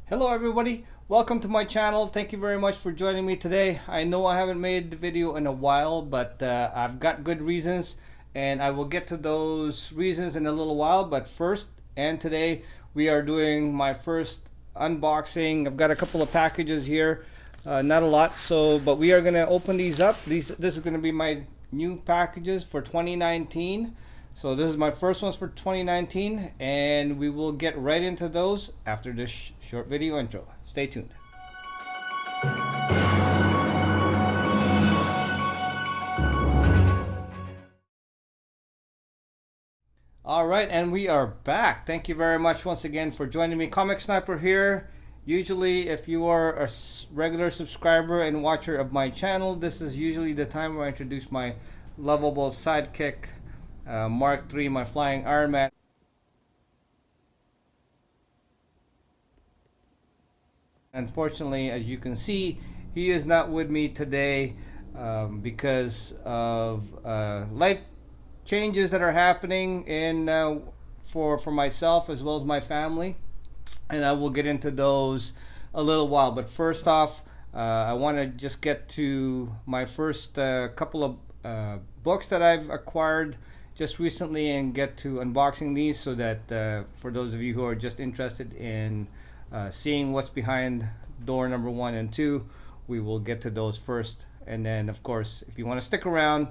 Hello everybody, welcome to my channel. Thank you very much for joining me today. I know I haven't made the video in a while, but I've got good reasons and I will get to those reasons in a little while. But first and today we are doing my first unboxing. I've got a couple of packages here, not a lot, but we are going to open these up. This is going to be my new packages for 2019. So this is my first ones for 2019, and we will get right into those after this short video intro. Stay tuned. All right, and we are back. Thank you very much once again for joining me. Comic Sniper here. Usually, if you are a regular subscriber and watcher of my channel, this is usually the time where I introduce my lovable sidekick, Mark III, my flying Iron Man. Unfortunately, as you can see, he is not with me today because of life changes that are happening for myself as well as my family, and I will get into those a little while. But first off, I want to just get to my first couple of books that I've acquired just recently and get to unboxing these, so that for those of you who are just interested in seeing what's behind door number 1 and 2, we will get to those first. And then of course, if you want to stick around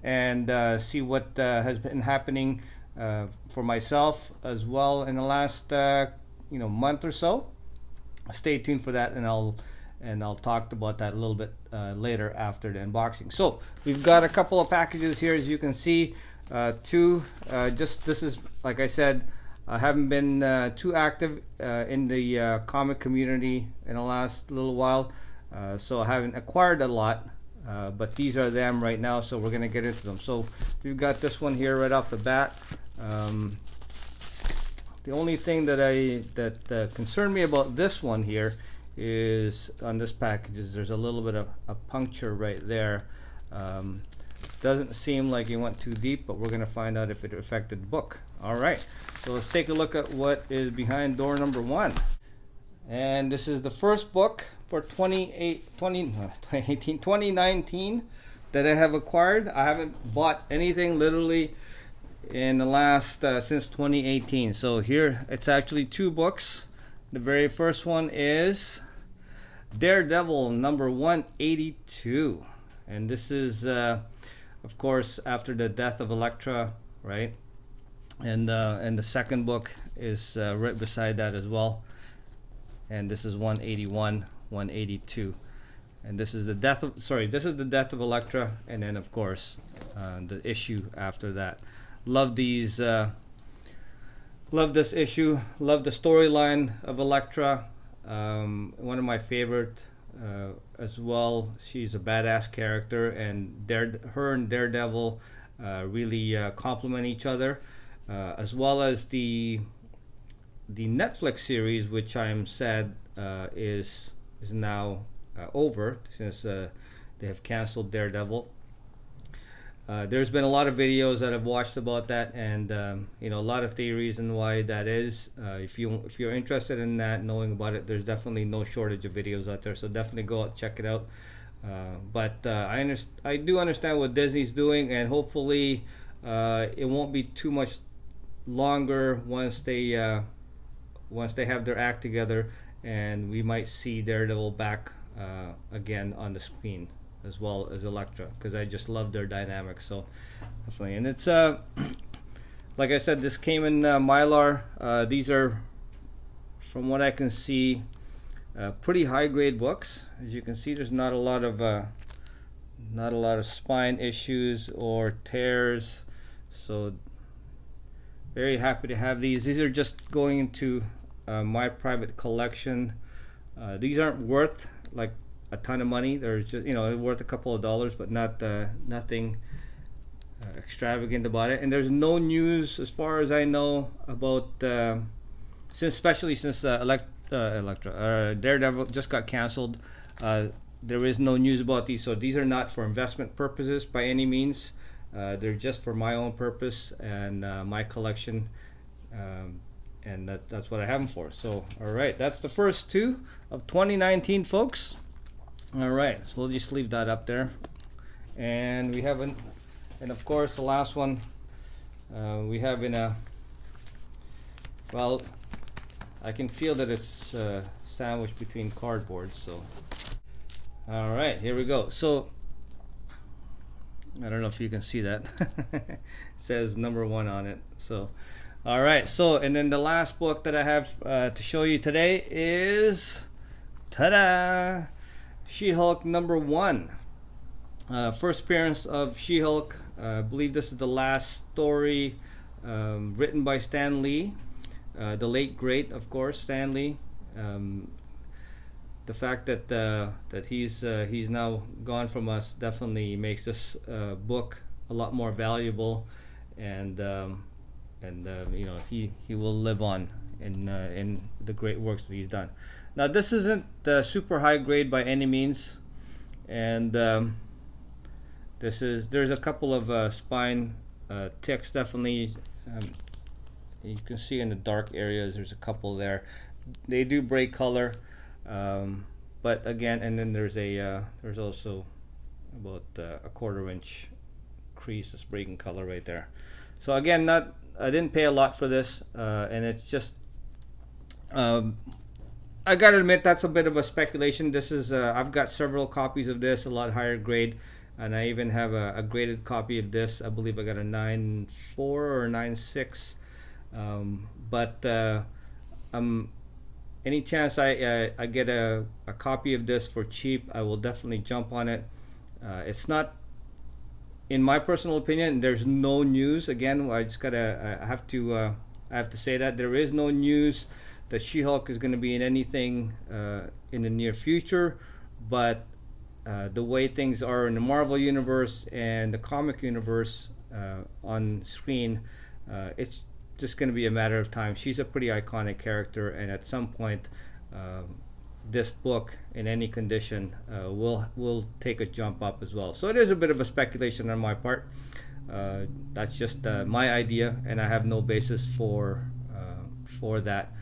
and see what has been happening for myself as well in the last month or so, stay tuned for that, and I'll talk about that a little bit later after the unboxing. So we've got a couple of packages here, as you can see. This is, like I said, I haven't been too active in the comic community in the last little while, so I haven't acquired a lot, but these are them right now, so we're gonna get into them. So we've got this one here right off the bat. The only thing that concerned me about this one here is on this package is there's a little bit of a puncture right there. Doesn't seem like it went too deep, but we're gonna find out if it affected the book. All right, so let's take a look at what is behind door number 1. And this is the first book for 2019 that I have acquired. I haven't bought anything literally in the last since 2018. So here it's actually 2 books. The very first one is Daredevil number 182, and this is of course after the death of Electra, right? And the second book is right beside that as well, and this is 181, 182, and this is the death of Electra, and then of course the issue after that. Love these. Love this issue. Love the storyline of Electra. One of my favorite as well. She's a badass character, and her and Daredevil really complement each other, as well as the Netflix series, which I'm sad is now over since they have canceled Daredevil. There's been a lot of videos that I've watched about that, and a lot of theories and why that is. If you're interested in that, knowing about it, there's definitely no shortage of videos out there, so definitely go out, check it out. But I do understand what Disney's doing, and hopefully it won't be too much longer once they have their act together, and we might see Daredevil back again on the screen, as well as Electra, because I just love their dynamics. So definitely, and it's like I said, this came in Mylar. These are, from what I can see, pretty high grade books. As you can see, there's not a lot of spine issues or tears, so very happy to have these. These are just going into my private collection. These aren't worth like a ton of money. They're just worth a couple of dollars, but not nothing extravagant about it. And there's no news, as far as I know, about especially since Daredevil just got canceled. There is no news about these, so these are not for investment purposes by any means. They're just for my own purpose and my collection. and that's what I have them for. So all right, that's the first two of 2019, folks. All right, so we'll just leave that up there, and we haven't, and of course the last one we have in a, well, I can feel that it's sandwiched between cardboard. So all right, here we go. So I don't know if you can see that. It says number 1 on it. So all right, so and then the last book that I have to show you today is, ta-da, She-Hulk number 1. First appearance of She-Hulk. I believe this is the last story written by Stan Lee, the late great, of course, Stan Lee. The fact that he's now gone from us definitely makes this book a lot more valuable, and you know, he will live on in the great works that he's done. Now this isn't super high grade by any means, and there's a couple of spine ticks definitely. You can see in the dark areas there's a couple there. They do break color. But again, and then there's also about a 1/4 inch crease that's breaking color right there. So again, I didn't pay a lot for this, and it's just I gotta admit that's a bit of a speculation. This is I've got several copies of this, a lot higher grade, and I even have a graded copy of this. I believe I got a 9.4 or 9.6, but any chance I get a copy of this for cheap, I will definitely jump on it. It's not, in my personal opinion, there's no news. Again, I have to say that there is no news that She-Hulk is going to be in anything in the near future. But the way things are in the Marvel universe and the comic universe on screen, it's just going to be a matter of time. She's a pretty iconic character, and at some point this book in any condition will take a jump up as well. So it is a bit of a speculation on my part. That's just my idea, and I have no basis for that,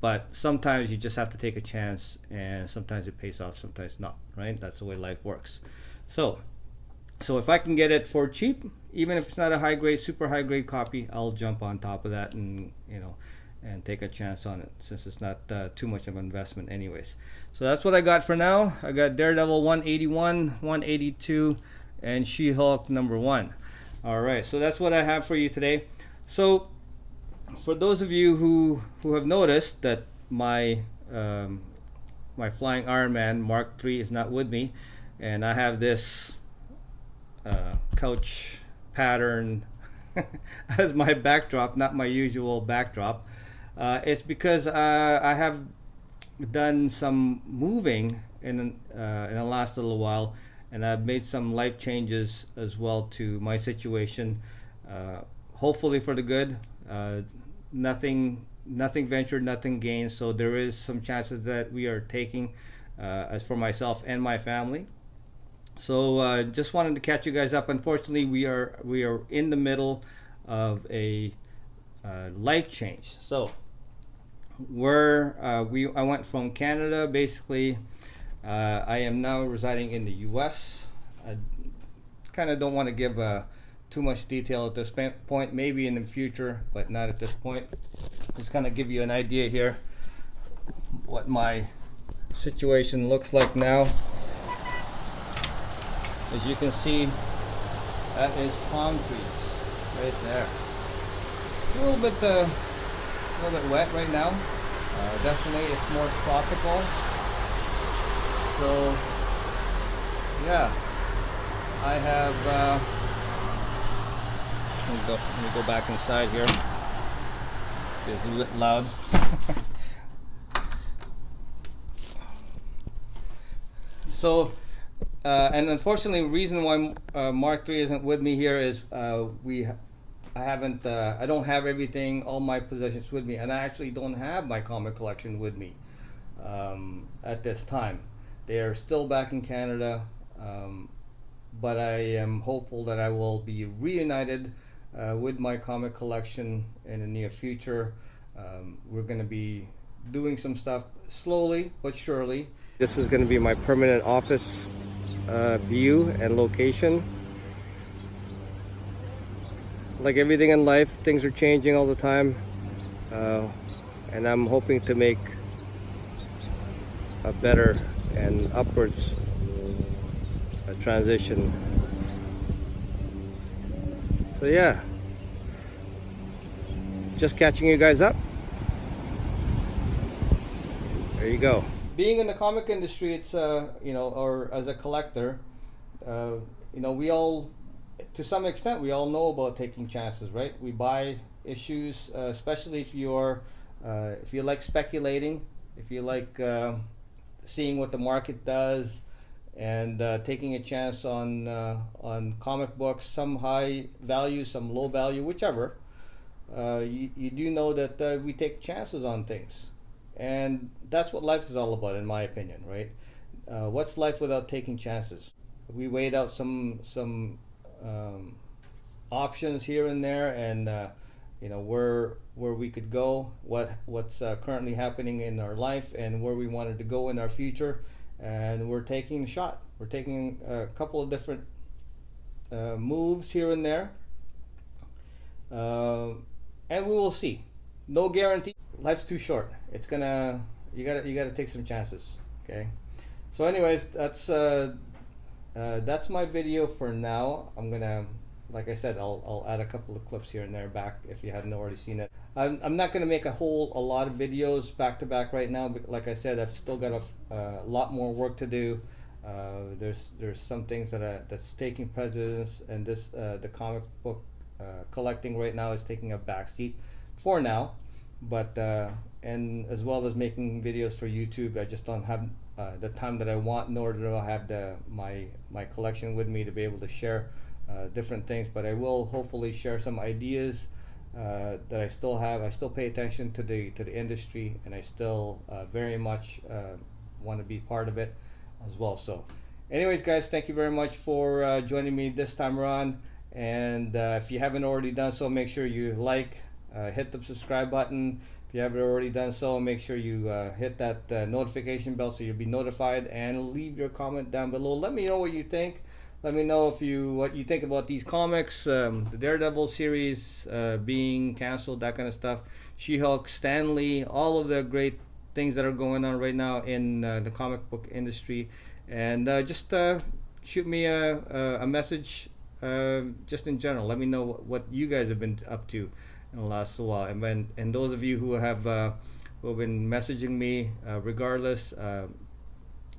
but sometimes you just have to take a chance, and sometimes it pays off, sometimes not, right? That's the way life works. So if I can get it for cheap, even if it's not a high grade, super high grade copy, I'll jump on top of that and and take a chance on it, since it's not too much of an investment anyways. So that's what I got for now. I got Daredevil 181, 182, and She-Hulk number 1. All right, so that's what I have for you today. So for those of you who have noticed that my Flying Iron Man Mark III is not with me, and I have this couch pattern as my backdrop, not my usual backdrop, it's because I have done some moving in the last little while, and I've made some life changes as well to my situation, hopefully for the good. Nothing ventured, nothing gained, so there is some chances that we are taking as for myself and my family. So just wanted to catch you guys up. Unfortunately, we are in the middle of a life change. So I went from Canada, basically. I am now residing in the U.S. I kind of don't want to give too much detail at this point. Maybe in the future, but not at this point. Just kind of give you an idea here what my situation looks like now. As you can see, that is palm trees right there. It's a little bit wet right now. Definitely, it's more tropical. So, yeah, I have. Let me go back inside here. It's a bit loud. So. And unfortunately, the reason why Mark III isn't with me here is I don't have everything, all my possessions with me, and I actually don't have my comic collection with me at this time. They are still back in Canada, but I am hopeful that I will be reunited with my comic collection in the near future. We're going to be doing some stuff slowly but surely. This is going to be my permanent office view and location. Like everything in life, things are changing all the time, and I'm hoping to make a better and upwards transition. So yeah, just catching you guys up. There you go. Being in the comic industry, it's or as a collector, we all, to some extent, we all know about taking chances, right? We buy issues, especially if you like speculating, if you like seeing what the market does, and taking a chance on comic books, some high value, some low value, whichever. You do know that we take chances on things, and that's what life is all about, in my opinion, right? What's life without taking chances? We weighed out some options here and there, and where we could go, what's currently happening in our life, and where we wanted to go in our future, and we're taking a shot. We're taking a couple of different moves here and there, and we will see. No guarantee. Life's too short. You gotta take some chances. Okay. So, anyways, that's my video for now. I'm gonna, like I said, I'll add a couple of clips here and there back if you haven't already seen it. I'm not gonna make a lot of videos back to back right now, but like I said, I've still got a lot more work to do. There's some things that's taking precedence, and the comic book collecting right now is taking a backseat for now. But and as well as making videos for YouTube, I just don't have the time that I want, nor do I have my collection with me to be able to share different things. But I will hopefully share some ideas that I still have. I still pay attention to the industry, and I still very much want to be part of it as well. So anyways, guys, thank you very much for joining me this time around. And if you haven't already done so, make sure you hit the subscribe button. If you haven't already done so, make sure you hit that notification bell so you'll be notified, and leave your comment down below. Let me know what you think. Let me know what you think about these comics, the Daredevil series being canceled, that kind of stuff. She-Hulk, Stan Lee, all of the great things that are going on right now in the comic book industry. And just shoot me a message just in general. Let me know what you guys have been up to in the last while. And those of you who have been messaging me, regardless, I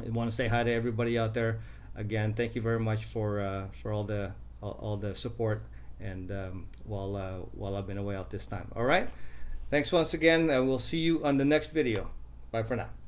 want to say hi to everybody out there. Again, thank you very much for all the support, and while I've been away out this time. All right, thanks once again, and we'll see you on the next video. Bye for now.